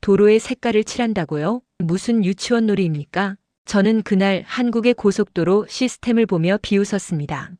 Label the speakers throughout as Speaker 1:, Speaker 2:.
Speaker 1: 도로에 색깔을 칠한다고요? 무슨 유치원 놀이입니까? 저는 그날 한국의 고속도로 시스템을 보며 비웃었습니다.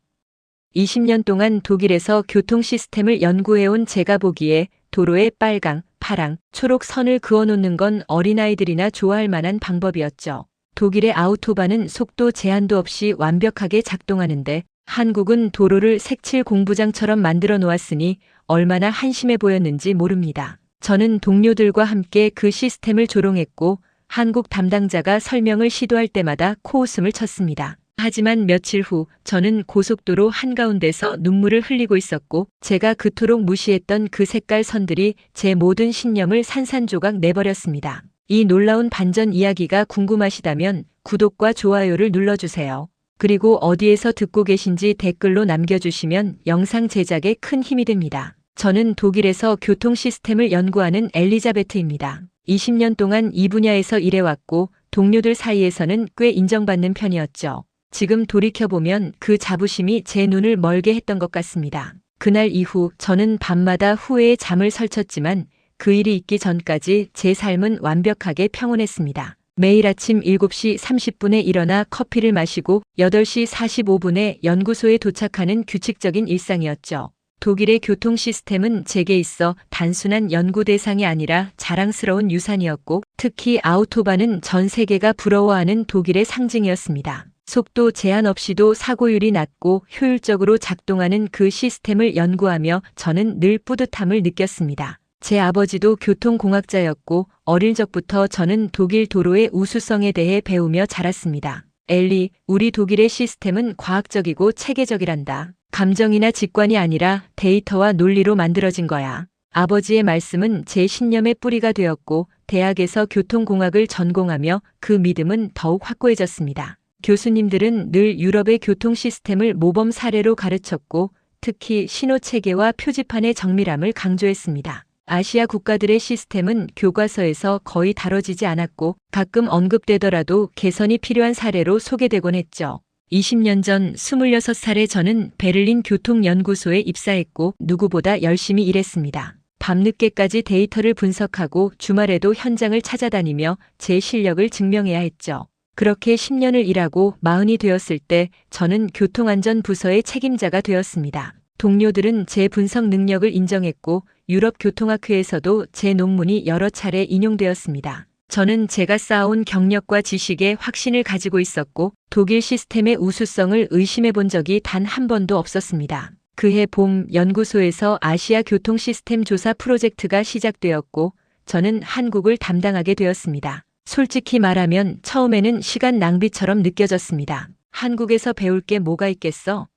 Speaker 1: 20년 동안 독일에서 교통 시스템을 연구해온 제가 보기에 도로에 빨강, 파랑, 초록 선을 그어놓는 건 어린아이들이나 좋아할 만한 방법이었죠. 독일의 아우토반은 속도 제한도 없이 완벽하게 작동하는데 한국은 도로를 색칠 공부장처럼 만들어 놓았으니 얼마나 한심해 보였는지 모릅니다. 저는 동료들과 함께 그 시스템을 조롱했고 한국 담당자가 설명을 시도할 때마다 코웃음을 쳤습니다. 하지만 며칠 후 저는 고속도로 한가운데서 눈물을 흘리고 있었고 제가 그토록 무시했던 그 색깔 선들이 제 모든 신념을 산산조각 내버렸습니다. 이 놀라운 반전 이야기가 궁금하시다면 구독과 좋아요를 눌러주세요. 그리고 어디에서 듣고 계신지 댓글로 남겨주시면 영상 제작에 큰 힘이 됩니다. 저는 독일에서 교통 시스템을 연구하는 엘리자베트입니다. 20년 동안 이 분야에서 일해왔고 동료들 사이에서는 꽤 인정받는 편이었죠. 지금 돌이켜보면 그 자부심이 제 눈을 멀게 했던 것 같습니다. 그날 이후 저는 밤마다 후회의 잠을 설쳤지만 그 일이 있기 전까지 제 삶은 완벽하게 평온했습니다. 매일 아침 7시 30분에 일어나 커피를 마시고 8시 45분에 연구소에 도착하는 규칙적인 일상이었죠. 독일의 교통 시스템은 제게 있어 단순한 연구 대상이 아니라 자랑스러운 유산이었고 특히 아우토반은 전 세계가 부러워하는 독일의 상징이었습니다. 속도 제한 없이도 사고율이 낮고 효율적으로 작동하는 그 시스템을 연구하며 저는 늘 뿌듯함을 느꼈습니다. 제 아버지도 교통공학자였고 어릴 적부터 저는 독일 도로의 우수성에 대해 배우며 자랐습니다. 엘리, 우리 독일의 시스템은 과학적이고 체계적이란다. 감정이나 직관이 아니라 데이터와 논리로 만들어진 거야. 아버지의 말씀은 제 신념의 뿌리가 되었고 대학에서 교통공학을 전공하며 그 믿음은 더욱 확고해졌습니다. 교수님들은 늘 유럽의 교통 시스템을 모범 사례로 가르쳤고 특히 신호체계와 표지판의 정밀함을 강조했습니다. 아시아 국가들의 시스템은 교과서에서 거의 다뤄지지 않았고 가끔 언급되더라도 개선이 필요한 사례로 소개되곤 했죠. 20년 전 26살의 저는 베를린 교통연구소에 입사했고 누구보다 열심히 일했습니다. 밤늦게까지 데이터를 분석하고 주말에도 현장을 찾아다니며 제 실력을 증명해야 했죠. 그렇게 10년을 일하고 40이 되었을 때 저는 교통안전부서의 책임자가 되었습니다. 동료들은 제 분석 능력을 인정했고 유럽교통학회에서도 제 논문이 여러 차례 인용되었습니다. 저는 제가 쌓아온 경력과 지식에 확신을 가지고 있었고 독일 시스템의 우수성을 의심해 본 적이 단 한 번도 없었습니다. 그해 봄 연구소에서 아시아 교통 시스템 조사 프로젝트가 시작되었고 저는 한국을 담당하게 되었습니다. 솔직히 말하면 처음에는 시간 낭비처럼 느껴졌습니다. 한국에서 배울 게 뭐가 있겠어?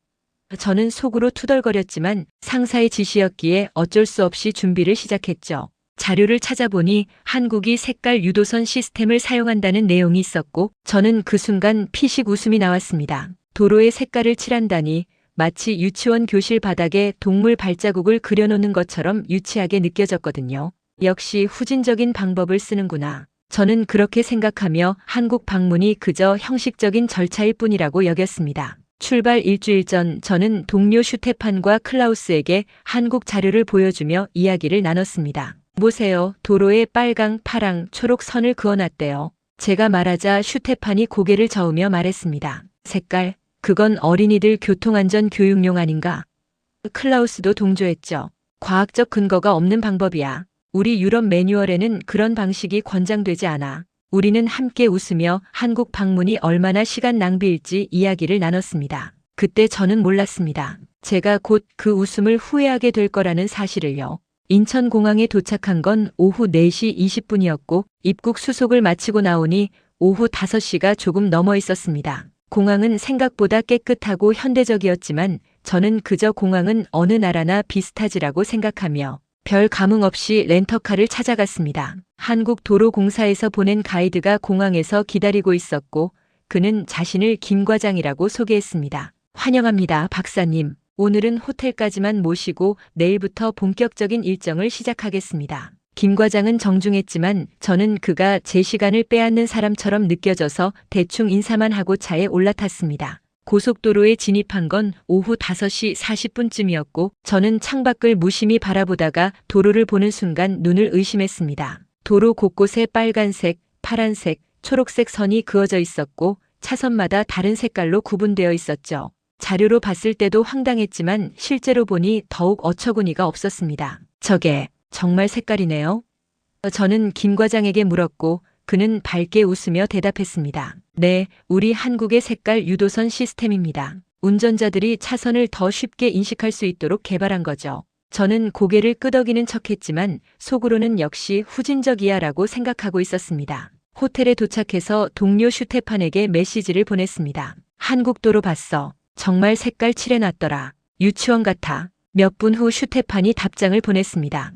Speaker 1: 저는 속으로 투덜거렸지만 상사의 지시였기에 어쩔 수 없이 준비를 시작했죠. 자료를 찾아보니 한국이 색깔 유도선 시스템을 사용한다는 내용이 있었고 저는 그 순간 피식 웃음이 나왔습니다. 도로에 색깔을 칠한다니 마치 유치원 교실 바닥에 동물 발자국을 그려놓는 것처럼 유치하게 느껴졌거든요. 역시 후진적인 방법을 쓰는구나. 저는 그렇게 생각하며 한국 방문이 그저 형식적인 절차일 뿐이라고 여겼습니다. 출발 일주일 전 저는 동료 슈테판과 클라우스에게 한국 자료를 보여주며 이야기를 나눴습니다. 보세요. 도로에 빨강, 파랑, 초록 선을 그어놨대요. 제가 말하자 슈테판이 고개를 저으며 말했습니다. 색깔? 그건 어린이들 교통안전 교육용 아닌가? 클라우스도 동조했죠. 과학적 근거가 없는 방법이야. 우리 유럽 매뉴얼에는 그런 방식이 권장되지 않아. 우리는 함께 웃으며 한국 방문이 얼마나 시간 낭비일지 이야기를 나눴습니다. 그때 저는 몰랐습니다. 제가 곧 그 웃음을 후회하게 될 거라는 사실을요. 인천공항에 도착한 건 오후 4시 20분이었고 입국 수속을 마치고 나오니 오후 5시가 조금 넘어 있었습니다. 공항은 생각보다 깨끗하고 현대적이었지만 저는 그저 공항은 어느 나라나 비슷하지라고 생각하며 별 감흥 없이 렌터카를 찾아갔습니다. 한국도로공사에서 보낸 가이드가 공항에서 기다리고 있었고 그는 자신을 김 과장이라고 소개했습니다. 환영합니다, 박사님. 오늘은 호텔까지만 모시고 내일부터 본격적인 일정을 시작하겠습니다. 김 과장은 정중했지만 저는 그가 제 시간을 빼앗는 사람처럼 느껴져서 대충 인사만 하고 차에 올라탔습니다. 고속도로에 진입한 건 오후 5시 40분쯤이었고 저는 창밖을 무심히 바라보다가 도로를 보는 순간 눈을 의심했습니다. 도로 곳곳에 빨간색, 파란색, 초록색 선이 그어져 있었고 차선마다 다른 색깔로 구분되어 있었죠. 자료로 봤을 때도 황당했지만 실제로 보니 더욱 어처구니가 없었습니다. 저게 정말 색깔이네요. 저는 김 과장에게 물었고 그는 밝게 웃으며 대답했습니다. 네, 우리 한국의 색깔 유도선 시스템입니다. 운전자들이 차선을 더 쉽게 인식할 수 있도록 개발한 거죠. 저는 고개를 끄덕이는 척했지만 속으로는 역시 후진적이야라고 생각하고 있었습니다. 호텔에 도착해서 동료 슈테판에게 메시지를 보냈습니다. 한국도로 봤어. 정말 색깔 칠해놨더라. 유치원 같아. 몇 분 후 슈테판이 답장을 보냈습니다.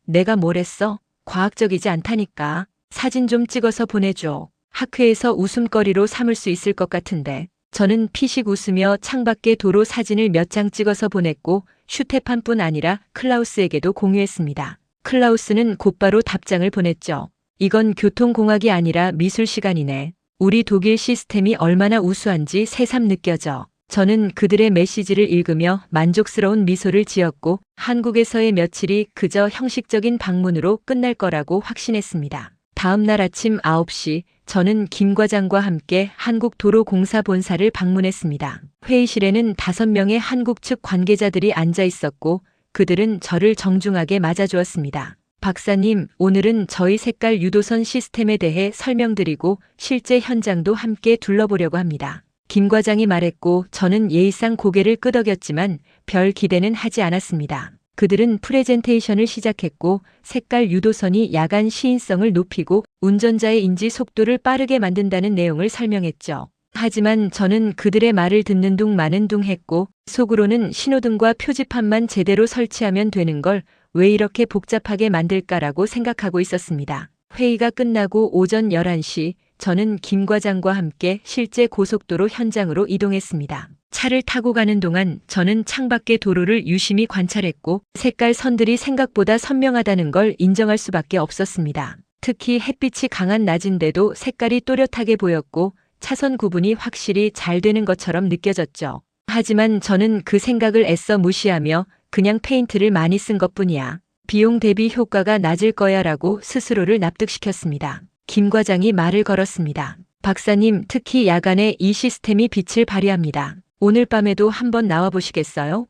Speaker 1: 내가 뭘 했어? 과학적이지 않다니까. 사진 좀 찍어서 보내줘. 학회에서 웃음거리로 삼을 수 있을 것 같은데. 저는 피식 웃으며 창밖의 도로 사진을 몇 장 찍어서 보냈고 슈테판뿐 아니라 클라우스에게도 공유했습니다. 클라우스는 곧바로 답장을 보냈죠. 이건 교통공학이 아니라 미술 시간이네. 우리 독일 시스템이 얼마나 우수한지 새삼 느껴져. 저는 그들의 메시지를 읽으며 만족스러운 미소를 지었고 한국에서의 며칠이 그저 형식적인 방문으로 끝날 거라고 확신했습니다. 다음 날 아침 9시 저는 김 과장과 함께 한국도로공사 본사를 방문했습니다. 회의실에는 5명의 한국 측 관계자들이 앉아 있었고 그들은 저를 정중하게 맞아주었습니다. 박사님, 오늘은 저희 색깔 유도선 시스템에 대해 설명드리고 실제 현장도 함께 둘러보려고 합니다. 김 과장이 말했고 저는 예의상 고개를 끄덕였지만 별 기대는 하지 않았습니다. 그들은 프레젠테이션을 시작했고 색깔 유도선이 야간 시인성을 높이고 운전자의 인지 속도를 빠르게 만든다는 내용을 설명했죠. 하지만 저는 그들의 말을 듣는 둥 마는 둥 했고 속으로는 신호등과 표지판만 제대로 설치하면 되는 걸 왜 이렇게 복잡하게 만들까라고 생각하고 있었습니다. 회의가 끝나고 오전 11시 저는 김 과장과 함께 실제 고속도로 현장으로 이동했습니다. 차를 타고 가는 동안 저는 창밖의 도로를 유심히 관찰했고 색깔 선들이 생각보다 선명하다는 걸 인정할 수밖에 없었습니다. 특히 햇빛이 강한 낮인데도 색깔이 또렷하게 보였고 차선 구분이 확실히 잘 되는 것처럼 느껴졌죠. 하지만 저는 그 생각을 애써 무시하며 그냥 페인트를 많이 쓴 것뿐이야. 비용 대비 효과가 낮을 거야라고 스스로를 납득시켰습니다. 김 과장이 말을 걸었습니다. 박사님, 특히 야간에 이 시스템이 빛을 발휘합니다. 오늘 밤에도 한번 나와 보시겠어요?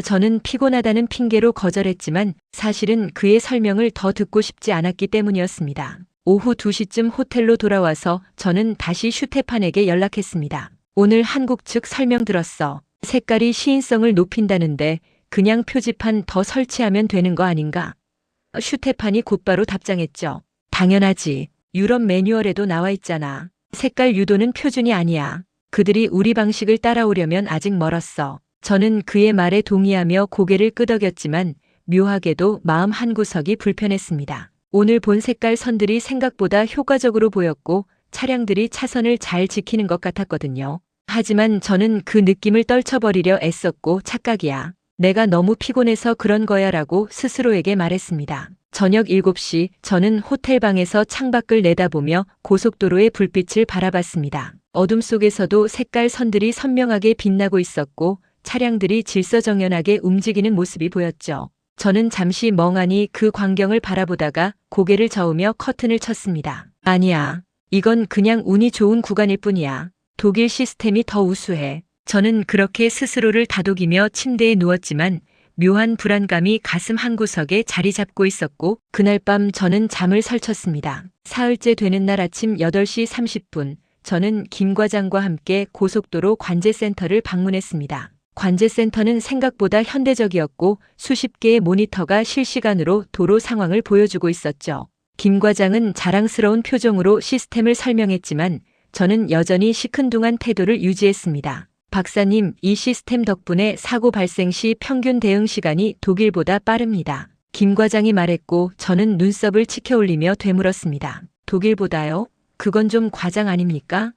Speaker 1: 저는 피곤하다는 핑계로 거절했지만 사실은 그의 설명을 더 듣고 싶지 않았기 때문이었습니다. 오후 2시쯤 호텔로 돌아와서 저는 다시 슈테판에게 연락했습니다. 오늘 한국 측 설명 들었어. 색깔이 시인성을 높인다는데 그냥 표지판 더 설치하면 되는 거 아닌가? 슈테판이 곧바로 답장했죠. 당연하지. 유럽 매뉴얼에도 나와 있잖아. 색깔 유도는 표준이 아니야. 그들이 우리 방식을 따라오려면 아직 멀었어. 저는 그의 말에 동의하며 고개를 끄덕였지만 묘하게도 마음 한구석이 불편했습니다. 오늘 본 색깔 선들이 생각보다 효과적으로 보였고 차량들이 차선을 잘 지키는 것 같았거든요. 하지만 저는 그 느낌을 떨쳐버리려 애썼고 착각이야. 내가 너무 피곤해서 그런 거야라고 스스로에게 말했습니다. 저녁 7시 저는 호텔방에서 창밖을 내다보며 고속도로의 불빛을 바라봤습니다. 어둠 속에서도 색깔 선들이 선명하게 빛나고 있었고 차량들이 질서정연하게 움직이는 모습이 보였죠. 저는 잠시 멍하니 그 광경을 바라보다가 고개를 저으며 커튼을 쳤습니다. 아니야. 이건 그냥 운이 좋은 구간일 뿐이야. 독일 시스템이 더 우수해. 저는 그렇게 스스로를 다독이며 침대에 누웠지만 묘한 불안감이 가슴 한구석에 자리 잡고 있었고 그날 밤 저는 잠을 설쳤습니다. 사흘째 되는 날 아침 8시 30분 저는 김 과장과 함께 고속도로 관제센터를 방문했습니다. 관제센터는 생각보다 현대적이었고 수십 개의 모니터가 실시간으로 도로 상황을 보여주고 있었죠. 김 과장은 자랑스러운 표정으로 시스템을 설명했지만 저는 여전히 시큰둥한 태도를 유지했습니다. 박사님, 이 시스템 덕분에 사고 발생 시 평균 대응 시간이 독일보다 빠릅니다. 김 과장이 말했고 저는 눈썹을 치켜올리며 되물었습니다. 독일보다요? 그건 좀 과장 아닙니까?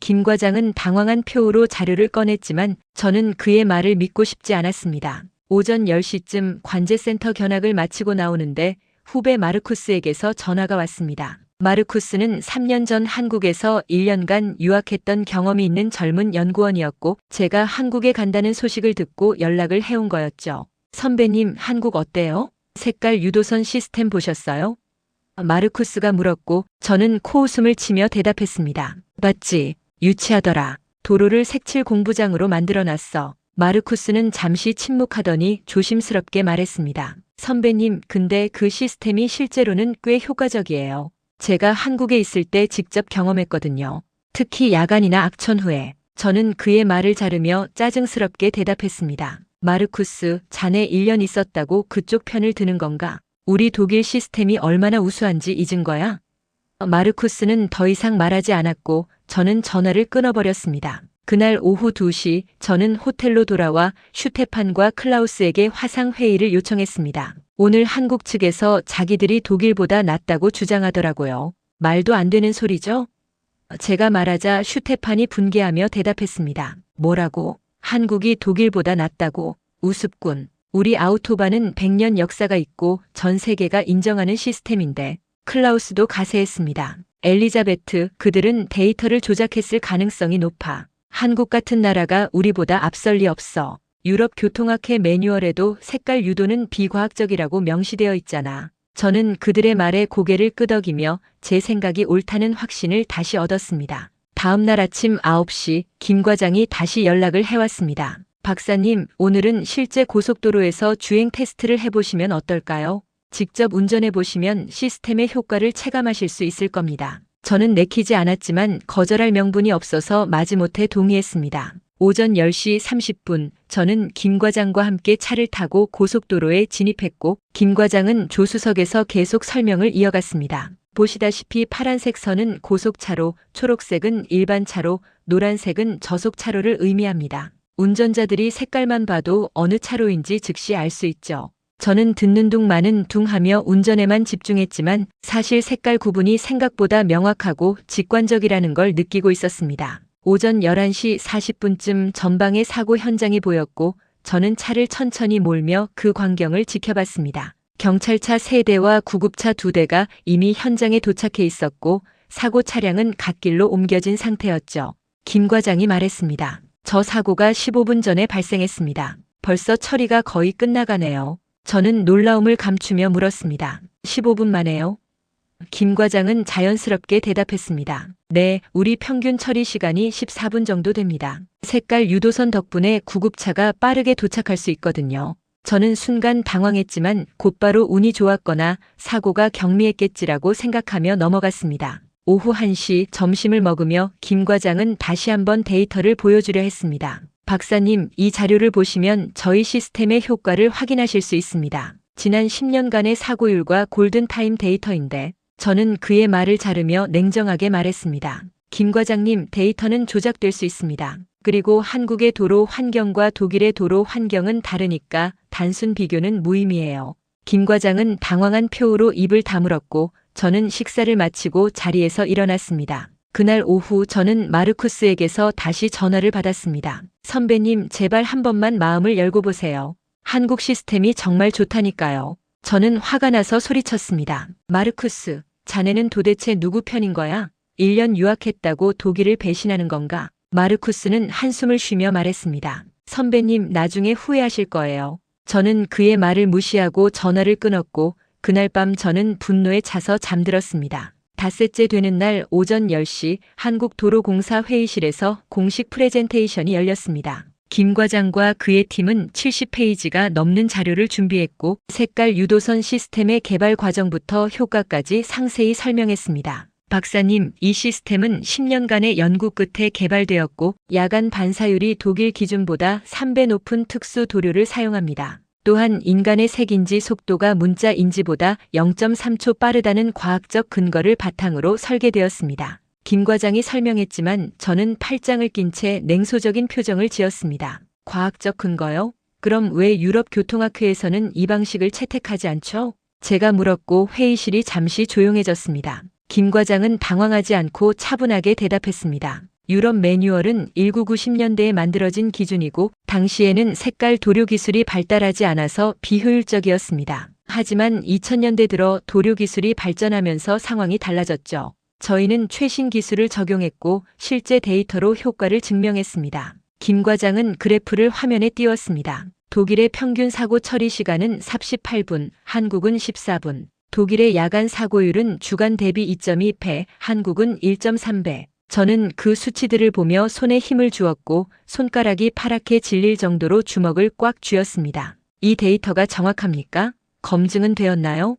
Speaker 1: 김 과장은 당황한 표로 자료를 꺼냈지만 저는 그의 말을 믿고 싶지 않았습니다. 오전 10시쯤 관제센터 견학을 마치고 나오는데 후배 마르쿠스에게서 전화가 왔습니다. 마르쿠스는 3년 전 한국에서 1년간 유학했던 경험이 있는 젊은 연구원이었고 제가 한국에 간다는 소식을 듣고 연락을 해온 거였죠. 선배님, 한국 어때요? 색깔 유도선 시스템 보셨어요? 마르쿠스가 물었고 저는 코웃음을 치며 대답했습니다. 맞지. 유치하더라. 도로를 색칠 공부장으로 만들어놨어. 마르쿠스는 잠시 침묵하더니 조심스럽게 말했습니다. 선배님, 근데 그 시스템이 실제로는 꽤 효과적이에요. 제가 한국에 있을 때 직접 경험했거든요. 특히 야간이나 악천 후에. 저는 그의 말을 자르며 짜증스럽게 대답했습니다. 마르쿠스, 자네 1년 있었다고 그쪽 편을 드는 건가? 우리 독일 시스템이 얼마나 우수한지 잊은 거야? 마르쿠스는 더 이상 말하지 않았고 저는 전화를 끊어버렸습니다. 그날 오후 2시 저는 호텔로 돌아와 슈테판과 클라우스에게 화상회의를 요청했습니다. 오늘 한국 측에서 자기들이 독일보다 낫다고 주장하더라고요. 말도 안 되는 소리죠? 제가 말하자 슈테판이 분개하며 대답했습니다. 뭐라고? 한국이 독일보다 낫다고? 우습군. 우리 아우토반은 100년 역사가 있고 전 세계가 인정하는 시스템인데. 클라우스도 가세했습니다. 엘리자베트, 그들은 데이터를 조작했을 가능성이 높아. 한국 같은 나라가 우리보다 앞설 리 없어. 유럽 교통학회 매뉴얼에도 색깔 유도는 비과학적이라고 명시되어 있잖아. 저는 그들의 말에 고개를 끄덕이며 제 생각이 옳다는 확신을 다시 얻었습니다. 다음 날 아침 9시 김 과장이 다시 연락을 해왔습니다. 박사님, 오늘은 실제 고속도로에서 주행 테스트를 해보시면 어떨까요? 직접 운전해보시면 시스템의 효과를 체감하실 수 있을 겁니다. 저는 내키지 않았지만 거절할 명분이 없어서 마지못해 동의했습니다. 오전 10시 30분 저는 김 과장과 함께 차를 타고 고속도로에 진입했고 김 과장은 조수석에서 계속 설명을 이어갔습니다. 보시다시피 파란색 선은 고속차로, 초록색은 일반 차로, 노란색은 저속차로를 의미합니다. 운전자들이 색깔만 봐도 어느 차로인지 즉시 알 수 있죠. 저는 듣는 둥 마는 둥 하며 운전에만 집중했지만 사실 색깔 구분이 생각보다 명확하고 직관적이라는 걸 느끼고 있었습니다. 오전 11시 40분쯤 전방에 사고 현장이 보였고 저는 차를 천천히 몰며 그 광경을 지켜봤습니다. 경찰차 3대와 구급차 2대가 이미 현장에 도착해 있었고 사고 차량은 갓길로 옮겨진 상태였죠. 김 과장이 말했습니다. 저 사고가 15분 전에 발생했습니다. 벌써 처리가 거의 끝나가네요. 저는 놀라움을 감추며 물었습니다. 15분 만에요? 김 과장은 자연스럽게 대답했습니다. 네, 우리 평균 처리 시간이 14분 정도 됩니다. 색깔 유도선 덕분에 구급차가 빠르게 도착할 수 있거든요. 저는 순간 당황했지만 곧바로 운이 좋았거나 사고가 경미했겠지라고 생각하며 넘어갔습니다. 오후 1시 점심을 먹으며 김 과장은 다시 한번 데이터를 보여주려 했습니다. 박사님, 이 자료를 보시면 저희 시스템의 효과를 확인하실 수 있습니다. 지난 10년간의 사고율과 골든타임 데이터인데 저는 그의 말을 자르며 냉정하게 말했습니다. 김 과장님, 데이터는 조작될 수 있습니다. 그리고 한국의 도로 환경과 독일의 도로 환경은 다르니까 단순 비교는 무의미해요. 김 과장은 당황한 표우로 입을 다물었고 저는 식사를 마치고 자리에서 일어났습니다. 그날 오후 저는 마르쿠스에게서 다시 전화를 받았습니다. 선배님, 제발 한 번만 마음을 열고 보세요. 한국 시스템이 정말 좋다니까요. 저는 화가 나서 소리쳤습니다. 마르쿠스, 자네는 도대체 누구 편인 거야? 1년 유학했다고 독일을 배신하는 건가? 마르쿠스는 한숨을 쉬며 말했습니다. 선배님, 나중에 후회하실 거예요. 저는 그의 말을 무시하고 전화를 끊었고 그날 밤 저는 분노에 차서 잠들었습니다. 닷새째 되는 날 오전 10시 한국도로공사 회의실에서 공식 프레젠테이션이 열렸습니다. 김 과장과 그의 팀은 70페이지가 넘는 자료를 준비했고 색깔 유도선 시스템의 개발 과정부터 효과까지 상세히 설명했습니다. 박사님, 이 시스템은 10년간의 연구 끝에 개발되었고 야간 반사율이 독일 기준보다 3배 높은 특수 도료를 사용합니다. 또한 인간의 색인지 속도가 문자 인지보다 0.3초 빠르다는 과학적 근거를 바탕으로 설계되었습니다. 김 과장이 설명했지만 저는 팔짱을 낀 채 냉소적인 표정을 지었습니다. 과학적 근거요? 그럼 왜 유럽 교통학회에서는 이 방식을 채택하지 않죠? 제가 물었고 회의실이 잠시 조용해졌습니다. 김 과장은 당황하지 않고 차분하게 대답했습니다. 유럽 매뉴얼은 1990년대에 만들어진 기준이고 당시에는 색깔 도료 기술이 발달하지 않아서 비효율적이었습니다. 하지만 2000년대 들어 도료 기술이 발전하면서 상황이 달라졌죠. 저희는 최신 기술을 적용했고 실제 데이터로 효과를 증명했습니다. 김 과장은 그래프를 화면에 띄웠습니다. 독일의 평균 사고 처리 시간은 38분, 한국은 14분. 독일의 야간 사고율은 주간 대비 2.2배, 한국은 1.3배. 저는 그 수치들을 보며 손에 힘을 주었고 손가락이 파랗게 질릴 정도로 주먹을 꽉 쥐었습니다. 이 데이터가 정확합니까? 검증은 되었나요?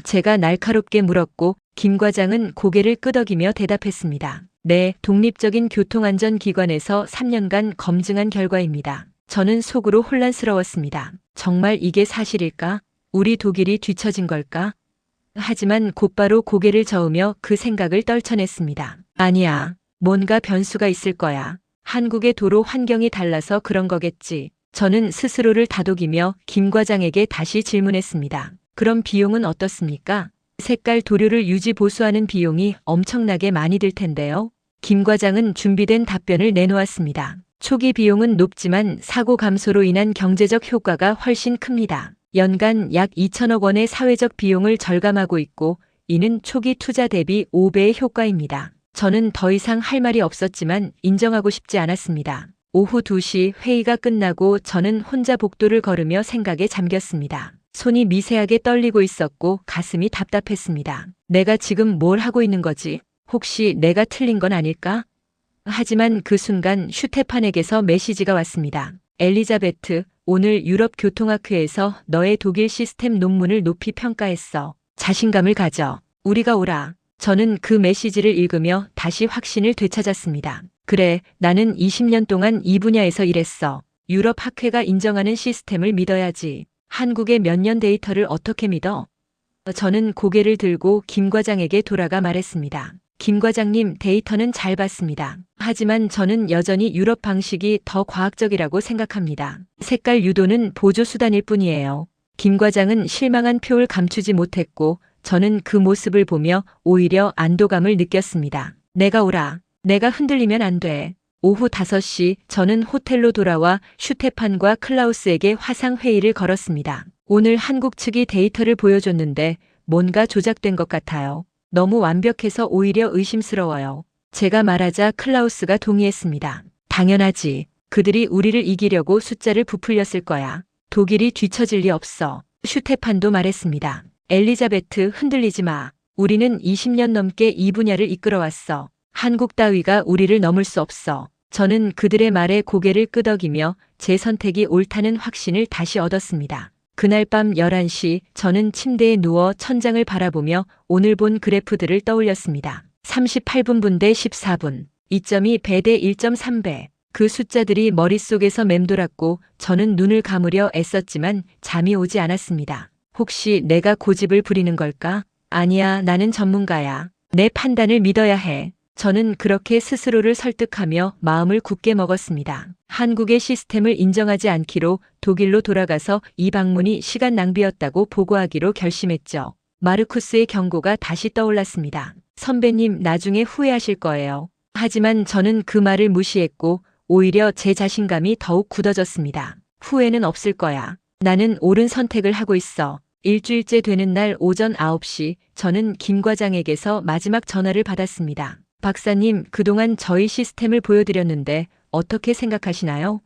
Speaker 1: 제가 날카롭게 물었고 김 과장은 고개를 끄덕이며 대답했습니다. 네, 독립적인 교통안전기관에서 3년간 검증한 결과입니다. 저는 속으로 혼란스러웠습니다. 정말 이게 사실일까? 우리 독일이 뒤처진 걸까? 하지만 곧바로 고개를 저으며 그 생각을 떨쳐냈습니다. 아니야. 뭔가 변수가 있을 거야. 한국의 도로 환경이 달라서 그런 거겠지. 저는 스스로를 다독이며 김 과장에게 다시 질문했습니다. 그럼 비용은 어떻습니까? 색깔 도료를 유지 보수하는 비용이 엄청나게 많이 들 텐데요. 김 과장은 준비된 답변을 내놓았습니다. 초기 비용은 높지만 사고 감소로 인한 경제적 효과가 훨씬 큽니다. 연간 약 2천억 원의 사회적 비용을 절감하고 있고 이는 초기 투자 대비 5배의 효과입니다. 저는 더 이상 할 말이 없었지만 인정하고 싶지 않았습니다. 오후 2시 회의가 끝나고 저는 혼자 복도를 걸으며 생각에 잠겼습니다. 손이 미세하게 떨리고 있었고 가슴이 답답했습니다. 내가 지금 뭘 하고 있는 거지? 혹시 내가 틀린 건 아닐까? 하지만 그 순간 슈테판에게서 메시지가 왔습니다. 엘리자베트, 오늘 유럽 교통학회에서 너의 독일 시스템 논문을 높이 평가했어. 자신감을 가져. 우리가 오라. 저는 그 메시지를 읽으며 다시 확신을 되찾았습니다. 그래, 나는 20년 동안 이 분야에서 일했어. 유럽 학회가 인정하는 시스템을 믿어야지. 한국의 몇 년 데이터를 어떻게 믿어? 저는 고개를 들고 김 과장에게 돌아가 말했습니다. 김 과장님, 데이터는 잘 봤습니다. 하지만 저는 여전히 유럽 방식이 더 과학적이라고 생각합니다. 색깔 유도는 보조수단일 뿐이에요. 김 과장은 실망한 표를 감추지 못했고 저는 그 모습을 보며 오히려 안도감을 느꼈습니다. 내가 오라. 내가 흔들리면 안 돼. 오후 5시 저는 호텔로 돌아와 슈테판과 클라우스에게 화상회의를 걸었습니다. 오늘 한국 측이 데이터를 보여줬는데 뭔가 조작된 것 같아요. 너무 완벽해서 오히려 의심스러워요. 제가 말하자 클라우스가 동의했습니다. 당연하지. 그들이 우리를 이기려고 숫자를 부풀렸을 거야. 독일이 뒤처질 리 없어. 슈테판도 말했습니다. 엘리자베트, 흔들리지 마. 우리는 20년 넘게 이 분야를 이끌어왔어. 한국 따위가 우리를 넘을 수 없어. 저는 그들의 말에 고개를 끄덕이며 제 선택이 옳다는 확신을 다시 얻었습니다. 그날 밤 11시 저는 침대에 누워 천장을 바라보며 오늘 본 그래프들을 떠올렸습니다. 38분분 대 14분, 2.2배 대 1.3배. 그 숫자들이 머릿속에서 맴돌았고 저는 눈을 감으려 애썼지만 잠이 오지 않았습니다. 혹시 내가 고집을 부리는 걸까? 아니야, 나는 전문가야. 내 판단을 믿어야 해. 저는 그렇게 스스로를 설득하며 마음을 굳게 먹었습니다. 한국의 시스템을 인정하지 않기로 독일로 돌아가서 이 방문이 시간 낭비였다고 보고하기로 결심했죠. 마르쿠스의 경고가 다시 떠올랐습니다. 선배님, 나중에 후회하실 거예요. 하지만 저는 그 말을 무시했고 오히려 제 자신감이 더욱 굳어졌습니다. 후회는 없을 거야. 나는 옳은 선택을 하고 있어. 일주일째 되는 날 오전 9시 저는 김 과장에게서 마지막 전화를 받았습니다. 박사님, 그동안 저희 시스템을 보여드렸는데 어떻게 생각하시나요?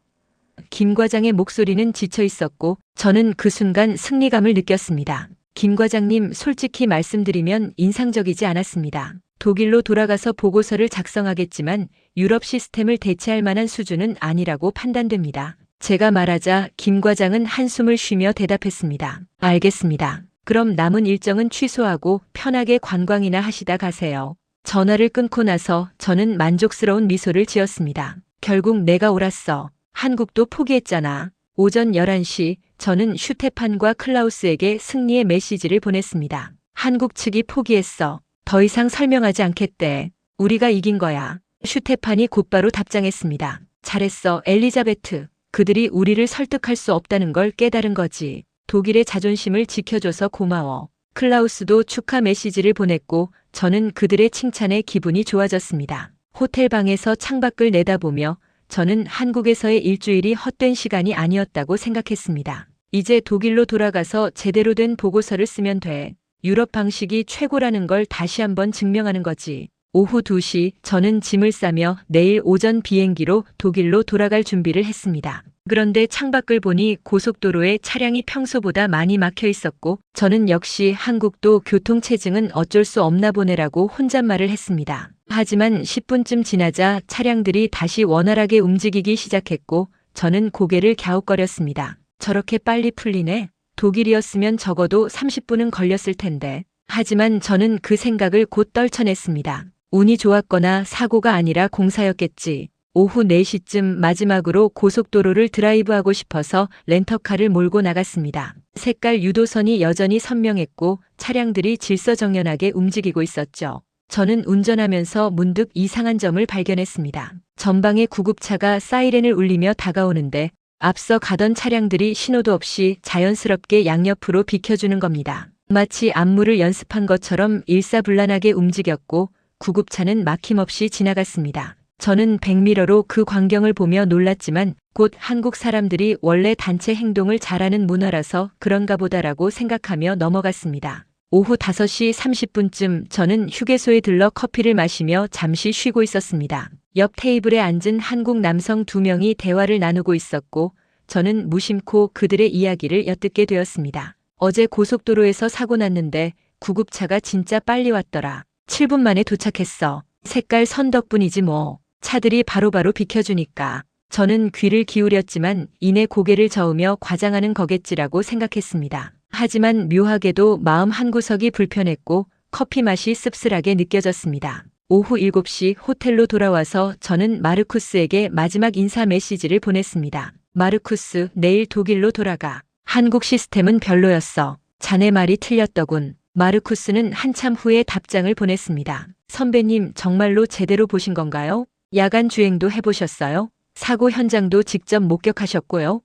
Speaker 1: 김 과장의 목소리는 지쳐 있었고 저는 그 순간 승리감을 느꼈습니다. 김 과장님, 솔직히 말씀드리면 인상적이지 않았습니다. 독일로 돌아가서 보고서를 작성하겠지만 유럽 시스템을 대체할 만한 수준은 아니라고 판단됩니다. 제가 말하자 김 과장은 한숨을 쉬며 대답했습니다. 알겠습니다. 그럼 남은 일정은 취소하고 편하게 관광이나 하시다 가세요. 전화를 끊고 나서 저는 만족스러운 미소를 지었습니다. 결국 내가 옳았어. 한국도 포기했잖아. 오전 11시 저는 슈테판과 클라우스에게 승리의 메시지를 보냈습니다. 한국 측이 포기했어. 더 이상 설명하지 않겠대. 우리가 이긴 거야. 슈테판이 곧바로 답장했습니다. 잘했어, 엘리자베트. 그들이 우리를 설득할 수 없다는 걸 깨달은 거지. 독일의 자존심을 지켜줘서 고마워. 클라우스도 축하 메시지를 보냈고 저는 그들의 칭찬에 기분이 좋아졌습니다. 호텔 방에서 창밖을 내다보며 저는 한국에서의 일주일이 헛된 시간이 아니었다고 생각했습니다. 이제 독일로 돌아가서 제대로 된 보고서를 쓰면 돼. 유럽 방식이 최고라는 걸 다시 한번 증명하는 거지. 오후 2시 저는 짐을 싸며 내일 오전 비행기로 독일로 돌아갈 준비를 했습니다. 그런데 창밖을 보니 고속도로에 차량이 평소보다 많이 막혀 있었고 저는 역시 한국도 교통체증은 어쩔 수 없나 보네라고 혼잣말을 했습니다. 하지만 10분쯤 지나자 차량들이 다시 원활하게 움직이기 시작했고 저는 고개를 갸웃거렸습니다. 저렇게 빨리 풀리네. 독일이었으면 적어도 30분은 걸렸을 텐데. 하지만 저는 그 생각을 곧 떨쳐냈습니다. 운이 좋았거나 사고가 아니라 공사였겠지. 오후 4시쯤 마지막으로 고속도로를 드라이브하고 싶어서 렌터카를 몰고 나갔습니다. 색깔 유도선이 여전히 선명했고 차량들이 질서정연하게 움직이고 있었죠. 저는 운전하면서 문득 이상한 점을 발견했습니다. 전방의 구급차가 사이렌을 울리며 다가오는데 앞서 가던 차량들이 신호도 없이 자연스럽게 양옆으로 비켜주는 겁니다. 마치 안무를 연습한 것처럼 일사불란하게 움직였고 구급차는 막힘없이 지나갔습니다. 저는 백미러로 그 광경을 보며 놀랐지만 곧 한국 사람들이 원래 단체 행동을 잘하는 문화라서 그런가 보다라고 생각하며 넘어갔습니다. 오후 5시 30분쯤 저는 휴게소에 들러 커피를 마시며 잠시 쉬고 있었습니다. 옆 테이블에 앉은 한국 남성 2명이 대화를 나누고 있었고 저는 무심코 그들의 이야기를 엿듣게 되었습니다. 어제 고속도로에서 사고 났는데 구급차가 진짜 빨리 왔더라. 7분 만에 도착했어. 색깔 선 덕분이지 뭐. 차들이 바로바로 비켜주니까. 저는 귀를 기울였지만 이내 고개를 저으며 과장하는 거겠지라고 생각했습니다. 하지만 묘하게도 마음 한구석이 불편했고 커피 맛이 씁쓸하게 느껴졌습니다. 오후 7시 호텔로 돌아와서 저는 마르쿠스에게 마지막 인사 메시지를 보냈습니다. 마르쿠스, 내일 독일로 돌아가. 한국 시스템은 별로였어. 자네 말이 틀렸더군. 마르쿠스는 한참 후에 답장을 보냈습니다. 선배님, 정말로 제대로 보신 건가요? 야간 주행도 해보셨어요? 사고 현장도 직접 목격하셨고요.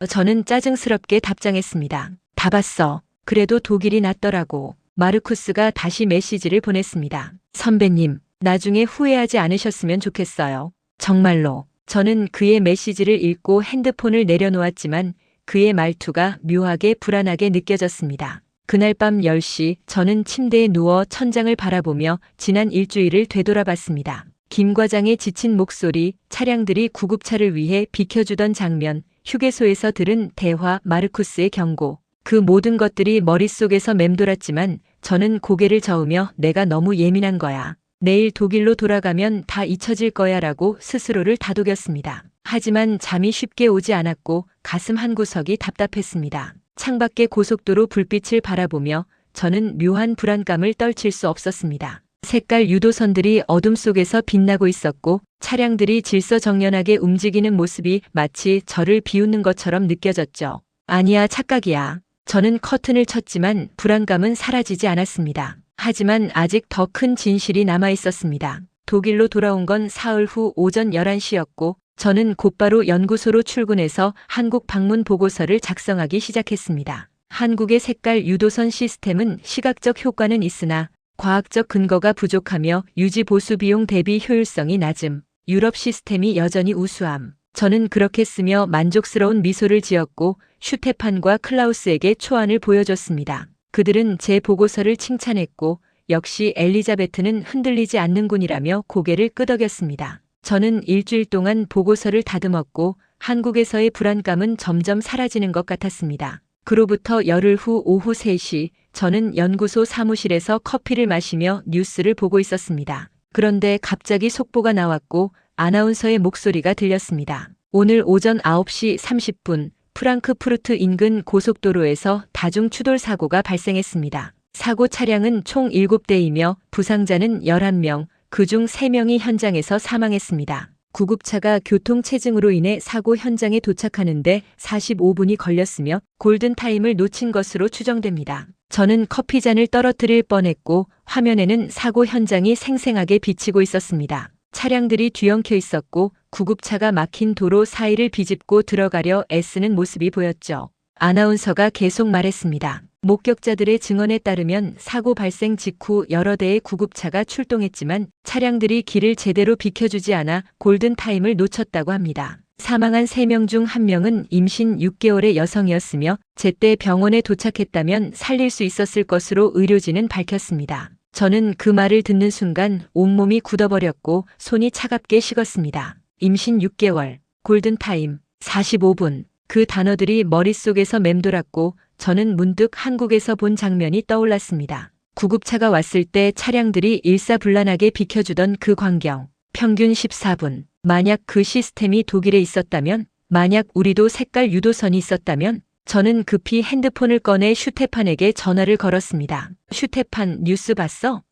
Speaker 1: 저는 짜증스럽게 답장했습니다. 다 봤어. 그래도 독일이 낫더라고. 마르쿠스가 다시 메시지를 보냈습니다. 선배님, 나중에 후회하지 않으셨으면 좋겠어요. 정말로. 저는 그의 메시지를 읽고 핸드폰을 내려놓았지만 그의 말투가 묘하게 불안하게 느껴졌습니다. 그날 밤 10시 저는 침대에 누워 천장을 바라보며 지난 일주일을 되돌아봤습니다. 김 과장의 지친 목소리, 차량들이 구급차를 위해 비켜주던 장면, 휴게소에서 들은 대화, 마르쿠스의 경고. 그 모든 것들이 머릿속에서 맴돌았지만 저는 고개를 저으며 내가 너무 예민한 거야. 내일 독일로 돌아가면 다 잊혀질 거야 라고 스스로를 다독였습니다. 하지만 잠이 쉽게 오지 않았고 가슴 한구석이 답답했습니다. 창밖의 고속도로 불빛을 바라보며 저는 묘한 불안감을 떨칠 수 없었습니다. 색깔 유도선들이 어둠 속에서 빛나고 있었고 차량들이 질서정연하게 움직이는 모습이 마치 저를 비웃는 것처럼 느껴졌죠. 아니야, 착각이야. 저는 커튼을 쳤지만 불안감은 사라지지 않았습니다. 하지만 아직 더 큰 진실이 남아 있었습니다. 독일로 돌아온 건 사흘 후 오전 11시였고 저는 곧바로 연구소로 출근해서 한국 방문 보고서를 작성하기 시작했습니다. 한국의 색깔 유도선 시스템은 시각적 효과는 있으나 과학적 근거가 부족하며 유지 보수 비용 대비 효율성이 낮음. 유럽 시스템이 여전히 우수함. 저는 그렇게 쓰며 만족스러운 미소를 지었고 슈테판과 클라우스에게 초안을 보여줬습니다. 그들은 제 보고서를 칭찬했고 역시 엘리자베트는 흔들리지 않는군이라며 고개를 끄덕였습니다. 저는 일주일 동안 보고서를 다듬었고 한국에서의 불안감은 점점 사라지는 것 같았습니다. 그로부터 열흘 후 오후 3시 저는 연구소 사무실에서 커피를 마시며 뉴스를 보고 있었습니다. 그런데 갑자기 속보가 나왔고 아나운서의 목소리가 들렸습니다. 오늘 오전 9시 30분 프랑크푸르트 인근 고속도로에서 다중 추돌 사고가 발생했습니다. 사고 차량은 총 7대이며 부상자는 11명, 그중 3명이 현장에서 사망했습니다. 구급차가 교통체증으로 인해 사고 현장에 도착하는데 45분이 걸렸으며 골든타임을 놓친 것으로 추정됩니다. 저는 커피잔을 떨어뜨릴 뻔했고 화면에는 사고 현장이 생생하게 비치고 있었습니다. 차량들이 뒤엉켜 있었고 구급차가 막힌 도로 사이를 비집고 들어가려 애쓰는 모습이 보였죠. 아나운서가 계속 말했습니다. 목격자들의 증언에 따르면 사고 발생 직후 여러 대의 구급차가 출동했지만 차량들이 길을 제대로 비켜주지 않아 골든타임을 놓쳤다고 합니다. 사망한 3명 중 1명은 임신 6개월의 여성이었으며 제때 병원에 도착했다면 살릴 수 있었을 것으로 의료진은 밝혔습니다. 저는 그 말을 듣는 순간 온몸이 굳어버렸고 손이 차갑게 식었습니다. 임신 6개월, 골든타임, 45분. 그 단어들이 머릿속에서 맴돌았고 저는 문득 한국에서 본 장면이 떠올랐습니다. 구급차가 왔을 때 차량들이 일사불란하게 비켜주던 그 광경. 평균 14분. 만약 그 시스템이 독일에 있었다면, 만약 우리도 색깔 유도선이 있었다면, 저는 급히 핸드폰을 꺼내 슈테판에게 전화를 걸었습니다. 슈테판, 뉴스 봤어?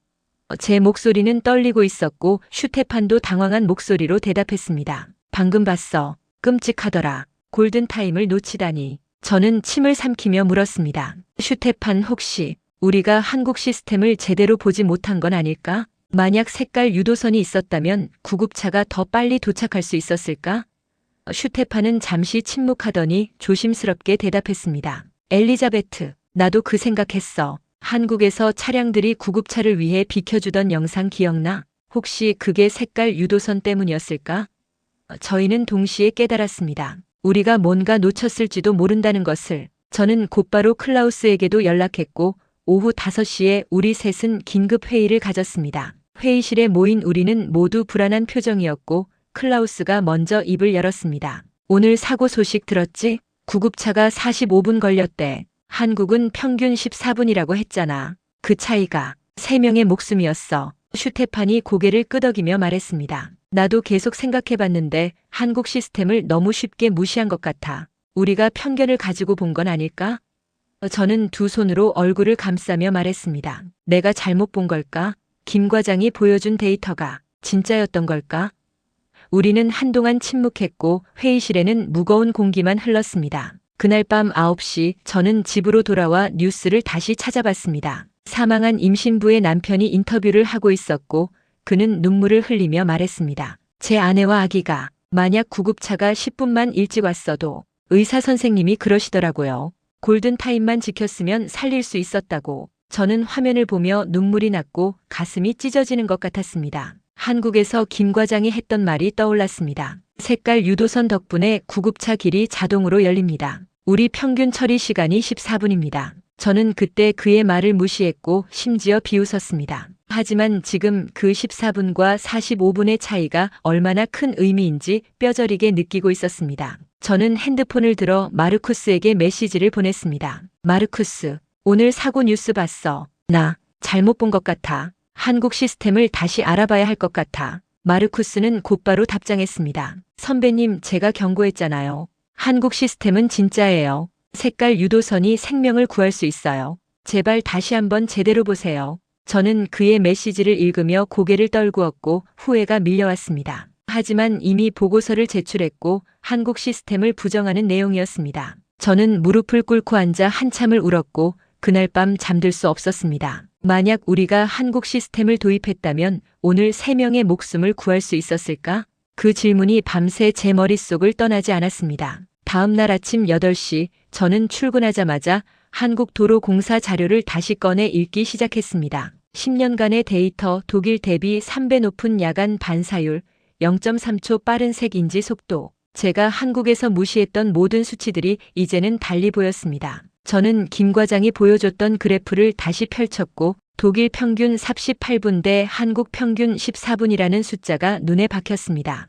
Speaker 1: 제 목소리는 떨리고 있었고 슈테판도 당황한 목소리로 대답했습니다. 방금 봤어. 끔찍하더라. 골든타임을 놓치다니. 저는 침을 삼키며 물었습니다. 슈테판, 혹시 우리가 한국 시스템을 제대로 보지 못한 건 아닐까? 만약 색깔 유도선이 있었다면 구급차가 더 빨리 도착할 수 있었을까? 슈테판은 잠시 침묵하더니 조심스럽게 대답했습니다. 엘리자베트, 나도 그 생각했어. 한국에서 차량들이 구급차를 위해 비켜주던 영상 기억나? 혹시 그게 색깔 유도선 때문이었을까? 저희는 동시에 깨달았습니다. 우리가 뭔가 놓쳤을지도 모른다는 것을. 저는 곧바로 클라우스에게도 연락했고 오후 5시에 우리 셋은 긴급 회의를 가졌습니다. 회의실에 모인 우리는 모두 불안한 표정이었고 클라우스가 먼저 입을 열었습니다. 오늘 사고 소식 들었지? 구급차가 45분 걸렸대. 한국은 평균 14분이라고 했잖아. 그 차이가 3명의 목숨이었어. 슈테판이 고개를 끄덕이며 말했습니다. 나도 계속 생각해봤는데 한국 시스템을 너무 쉽게 무시한 것 같아. 우리가 편견을 가지고 본 건 아닐까? 저는 두 손으로 얼굴을 감싸며 말했습니다. 내가 잘못 본 걸까? 김 과장이 보여준 데이터가 진짜였던 걸까? 우리는 한동안 침묵했고 회의실에는 무거운 공기만 흘렀습니다. 그날 밤 9시 저는 집으로 돌아와 뉴스를 다시 찾아봤습니다. 사망한 임신부의 남편이 인터뷰를 하고 있었고 그는 눈물을 흘리며 말했습니다. 제 아내와 아기가 만약 구급차가 10분만 일찍 왔어도 의사 선생님이 그러시더라고요. 골든타임만 지켰으면 살릴 수 있었다고. 저는 화면을 보며 눈물이 났고 가슴이 찢어지는 것 같았습니다. 한국에서 김 과장이 했던 말이 떠올랐습니다. 색깔 유도선 덕분에 구급차 길이 자동으로 열립니다. 우리 평균 처리 시간이 14분입니다. 저는 그때 그의 말을 무시했고 심지어 비웃었습니다. 하지만 지금 그 14분과 45분의 차이가 얼마나 큰 의미인지 뼈저리게 느끼고 있었습니다. 저는 핸드폰을 들어 마르쿠스에게 메시지를 보냈습니다. 마르쿠스, 오늘 사고 뉴스 봤어. 나 잘못 본 것 같아. 한국 시스템을 다시 알아봐야 할 것 같아. 마르쿠스는 곧바로 답장했습니다. 선배님, 제가 경고했잖아요. 한국 시스템은 진짜예요. 색깔 유도선이 생명을 구할 수 있어요. 제발 다시 한번 제대로 보세요. 저는 그의 메시지를 읽으며 고개를 떨구었고 후회가 밀려왔습니다. 하지만 이미 보고서를 제출했고 한국 시스템을 부정하는 내용이었습니다. 저는 무릎을 꿇고 앉아 한참을 울었고 그날 밤 잠들 수 없었습니다. 만약 우리가 한국 시스템을 도입했다면 오늘 3명의 목숨을 구할 수 있었을까? 그 질문이 밤새 제 머릿속을 떠나지 않았습니다. 다음 날 아침 8시 저는 출근하자마자 한국도로공사 자료를 다시 꺼내 읽기 시작했습니다. 10년간의 데이터, 독일 대비 3배 높은 야간 반사율, 0.3초 빠른 색인지 속도. 제가 한국에서 무시했던 모든 수치들이 이제는 달리 보였습니다. 저는 김 과장이 보여줬던 그래프를 다시 펼쳤고 독일 평균 38분 대 한국 평균 14분이라는 숫자가 눈에 박혔습니다.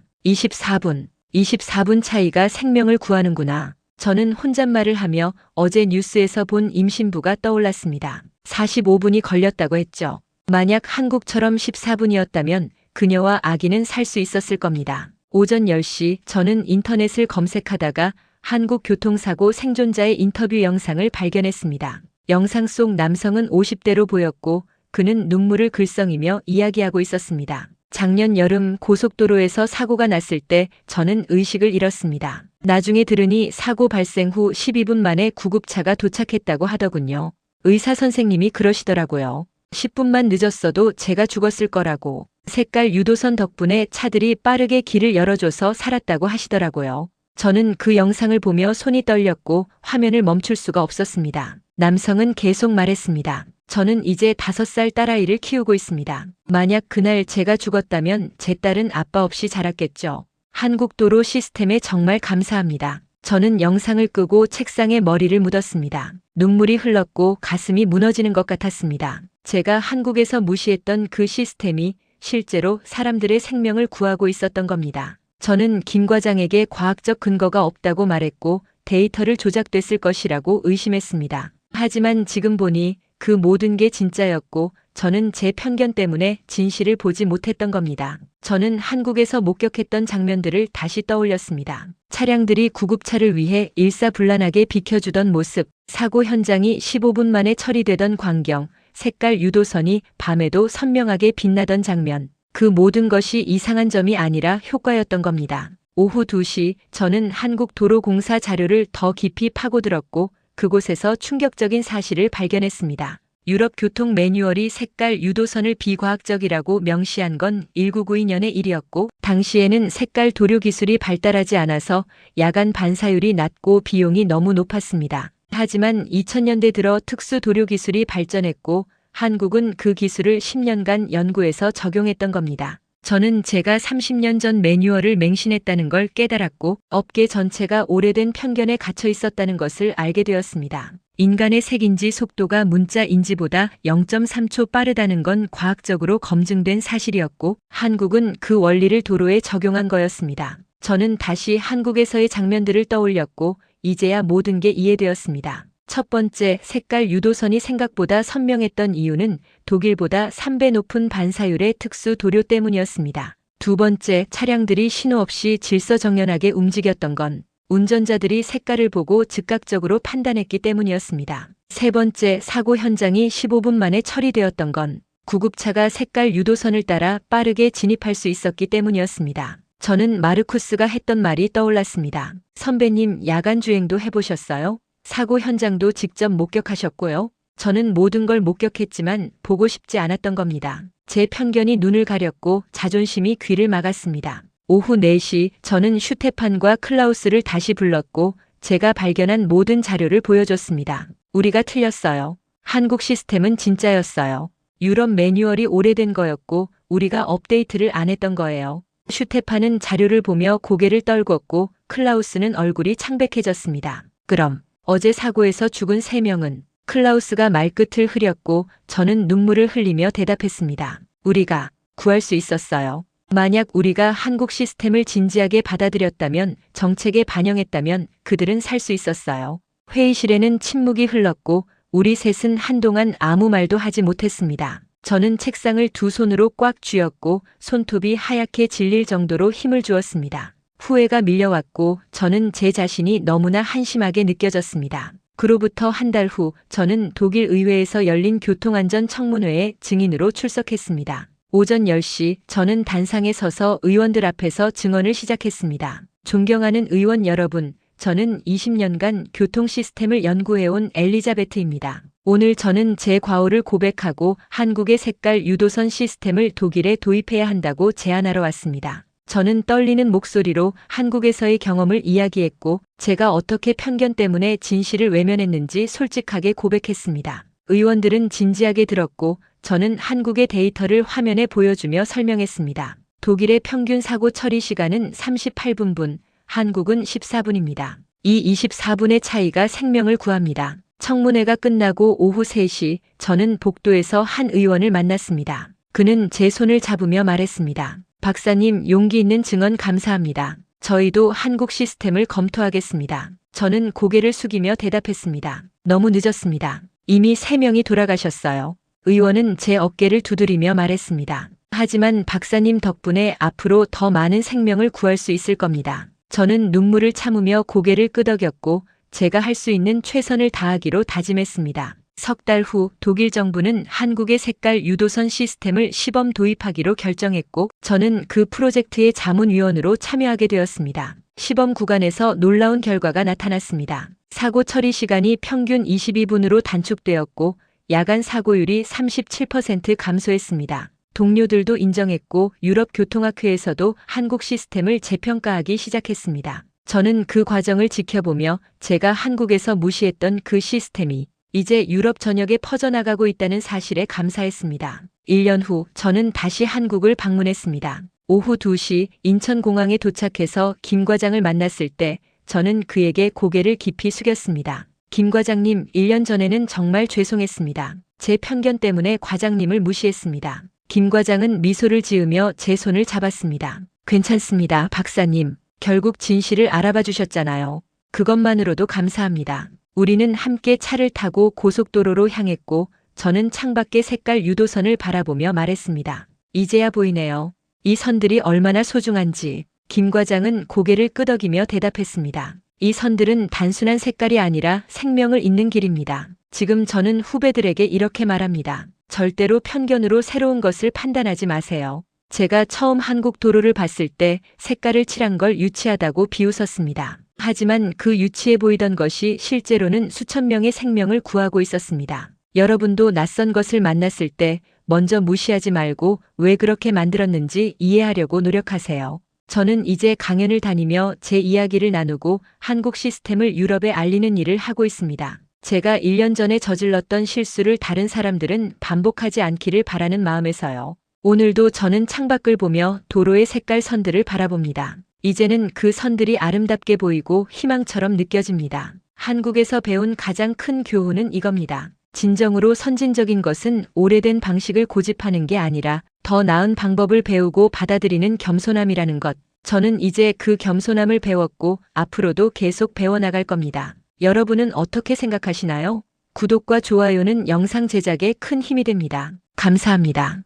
Speaker 1: 24분 차이가 생명을 구하는구나. 저는 혼잣말을 하며 어제 뉴스에서 본 임신부가 떠올랐습니다. 45분이 걸렸다고 했죠. 만약 한국처럼 14분이었다면 그녀와 아기는 살 수 있었을 겁니다. 오전 10시 저는 인터넷을 검색하다가 한국 교통사고 생존자의 인터뷰 영상을 발견했습니다. 영상 속 남성은 50대로 보였고 그는 눈물을 글썽이며 이야기하고 있었습니다. 작년 여름 고속도로에서 사고가 났을 때 저는 의식을 잃었습니다. 나중에 들으니 사고 발생 후 12분 만에 구급차가 도착했다고 하더군요. 의사 선생님이 그러시더라고요. 10분만 늦었어도 제가 죽었을 거라고. 색깔 유도선 덕분에 차들이 빠르게 길을 열어줘서 살았다고 하시더라고요. 저는 그 영상을 보며 손이 떨렸고 화면을 멈출 수가 없었습니다. 남성은 계속 말했습니다. 저는 이제 5살 딸아이를 키우고 있습니다. 만약 그날 제가 죽었다면 제 딸은 아빠 없이 자랐겠죠. 한국도로 시스템에 정말 감사합니다. 저는 영상을 끄고 책상에 머리를 묻었습니다. 눈물이 흘렀고 가슴이 무너지는 것 같았습니다. 제가 한국에서 무시했던 그 시스템이 실제로 사람들의 생명을 구하고 있었던 겁니다. 저는 김 과장에게 과학적 근거가 없다고 말했고 데이터를 조작됐을 것이라고 의심했습니다. 하지만 지금 보니 그 모든 게 진짜였고 저는 제 편견 때문에 진실을 보지 못했던 겁니다. 저는 한국에서 목격했던 장면들을 다시 떠올렸습니다. 차량들이 구급차를 위해 일사불란하게 비켜주던 모습, 사고 현장이 15분 만에 처리되던 광경, 색깔 유도선이 밤에도 선명하게 빛나던 장면. 그 모든 것이 이상한 점이 아니라 효과였던 겁니다. 오후 2시 저는 한국도로공사 자료를 더 깊이 파고들었고 그곳에서 충격적인 사실을 발견했습니다. 유럽 교통 매뉴얼이 색깔 유도선을 비과학적이라고 명시한 건 1992년의 일이었고 당시에는 색깔 도료 기술이 발달하지 않아서 야간 반사율이 낮고 비용이 너무 높았습니다. 하지만 2000년대 들어 특수 도료 기술이 발전했고 한국은 그 기술을 10년간 연구해서 적용했던 겁니다. 저는 제가 30년 전 매뉴얼을 맹신했다는 걸 깨달았고 업계 전체가 오래된 편견에 갇혀 있었다는 것을 알게 되었습니다. 인간의 색인지 속도가 문자 인지보다 0.3초 빠르다는 건 과학적으로 검증된 사실이었고 한국은 그 원리를 도로에 적용한 거였습니다. 저는 다시 한국에서의 장면들을 떠올렸고 이제야 모든 게 이해되었습니다. 첫 번째, 색깔 유도선이 생각보다 선명했던 이유는 독일보다 3배 높은 반사율의 특수 도료 때문이었습니다. 두 번째, 차량들이 신호 없이 질서정연하게 움직였던 건 운전자들이 색깔을 보고 즉각적으로 판단했기 때문이었습니다. 세 번째, 사고 현장이 15분 만에 처리되었던 건 구급차가 색깔 유도선을 따라 빠르게 진입할 수 있었기 때문이었습니다. 저는 마르쿠스가 했던 말이 떠올랐습니다. 선배님, 야간 주행도 해보셨어요? 사고 현장도 직접 목격하셨고요. 저는 모든 걸 목격했지만 보고 싶지 않았던 겁니다. 제 편견이 눈을 가렸고 자존심이 귀를 막았습니다. 오후 4시 저는 슈테판과 클라우스를 다시 불렀고 제가 발견한 모든 자료를 보여줬습니다. 우리가 틀렸어요. 한국 시스템은 진짜였어요. 유럽 매뉴얼이 오래된 거였고 우리가 업데이트를 안 했던 거예요. 슈테판은 자료를 보며 고개를 떨궜고 클라우스는 얼굴이 창백해졌습니다. 그럼 어제 사고에서 죽은 3명은? 클라우스가 말끝을 흐렸고 저는 눈물을 흘리며 대답했습니다. 우리가 구할 수 있었어요. 만약 우리가 한국 시스템을 진지하게 받아들였다면, 정책에 반영했다면 그들은 살 수 있었어요. 회의실에는 침묵이 흘렀고 우리 셋은 한동안 아무 말도 하지 못했습니다. 저는 책상을 두 손으로 꽉 쥐었고 손톱이 하얗게 질릴 정도로 힘을 주었습니다. 후회가 밀려왔고 저는 제 자신이 너무나 한심하게 느껴졌습니다. 그로부터 한 달 후 저는 독일 의회에서 열린 교통안전 청문회에 증인으로 출석했습니다. 오전 10시 저는 단상에 서서 의원들 앞에서 증언을 시작했습니다. 존경하는 의원 여러분, 저는 20년간 교통 시스템을 연구해온 엘리자베트입니다. 오늘 저는 제 과오를 고백하고 한국의 색깔 유도선 시스템을 독일에 도입해야 한다고 제안하러 왔습니다. 저는 떨리는 목소리로 한국에서의 경험을 이야기했고 제가 어떻게 편견 때문에 진실을 외면했는지 솔직하게 고백했습니다. 의원들은 진지하게 들었고 저는 한국의 데이터를 화면에 보여주며 설명했습니다. 독일의 평균 사고 처리 시간은 38분, 한국은 14분입니다. 이 24분의 차이가 생명을 구합니다. 청문회가 끝나고 오후 3시 저는 복도에서 한 의원을 만났습니다. 그는 제 손을 잡으며 말했습니다. 박사님, 용기 있는 증언 감사합니다. 저희도 한국 시스템을 검토하겠습니다. 저는 고개를 숙이며 대답했습니다. 너무 늦었습니다. 이미 3명이 돌아가셨어요. 의원은 제 어깨를 두드리며 말했습니다. 하지만 박사님 덕분에 앞으로 더 많은 생명을 구할 수 있을 겁니다. 저는 눈물을 참으며 고개를 끄덕였고 제가 할 수 있는 최선을 다하기로 다짐했습니다. 석 달 후 독일 정부는 한국의 색깔 유도선 시스템을 시범 도입하기로 결정했고 저는 그 프로젝트의 자문위원으로 참여하게 되었습니다. 시범 구간에서 놀라운 결과가 나타났습니다. 사고 처리 시간이 평균 22분으로 단축되었고 야간 사고율이 37% 감소했습니다. 동료들도 인정했고 유럽 교통학회에서도 한국 시스템을 재평가하기 시작했습니다. 저는 그 과정을 지켜보며 제가 한국에서 무시했던 그 시스템이 이제 유럽 전역에 퍼져나가고 있다는 사실에 감사했습니다. 1년 후 저는 다시 한국을 방문했습니다. 오후 2시 인천공항에 도착해서 김 과장을 만났을 때 저는 그에게 고개를 깊이 숙였습니다. 김 과장님, 1년 전에는 정말 죄송했습니다. 제 편견 때문에 과장님을 무시했습니다. 김 과장은 미소를 지으며 제 손을 잡았습니다. 괜찮습니다, 박사님. 결국 진실을 알아봐 주셨잖아요. 그것만으로도 감사합니다. 우리는 함께 차를 타고 고속도로로 향했고 저는 창밖의 색깔 유도선을 바라보며 말했습니다. 이제야 보이네요. 이 선들이 얼마나 소중한지. 김 과장은 고개를 끄덕이며 대답했습니다. 이 선들은 단순한 색깔이 아니라 생명을 잇는 길입니다. 지금 저는 후배들에게 이렇게 말합니다. 절대로 편견으로 새로운 것을 판단하지 마세요. 제가 처음 한국 도로를 봤을 때 색깔을 칠한 걸 유치하다고 비웃었습니다. 하지만 그 유치해 보이던 것이 실제로는 수천 명의 생명을 구하고 있었습니다. 여러분도 낯선 것을 만났을 때 먼저 무시하지 말고 왜 그렇게 만들었는지 이해하려고 노력하세요. 저는 이제 강연을 다니며 제 이야기를 나누고 한국 시스템을 유럽에 알리는 일을 하고 있습니다. 제가 1년 전에 저질렀던 실수를 다른 사람들은 반복하지 않기를 바라는 마음에서요. 오늘도 저는 창밖을 보며 도로의 색깔 선들을 바라봅니다. 이제는 그 선들이 아름답게 보이고 희망처럼 느껴집니다. 한국에서 배운 가장 큰 교훈은 이겁니다. 진정으로 선진적인 것은 오래된 방식을 고집하는 게 아니라 더 나은 방법을 배우고 받아들이는 겸손함이라는 것. 저는 이제 그 겸손함을 배웠고 앞으로도 계속 배워나갈 겁니다. 여러분은 어떻게 생각하시나요? 구독과 좋아요는 영상 제작에 큰 힘이 됩니다. 감사합니다.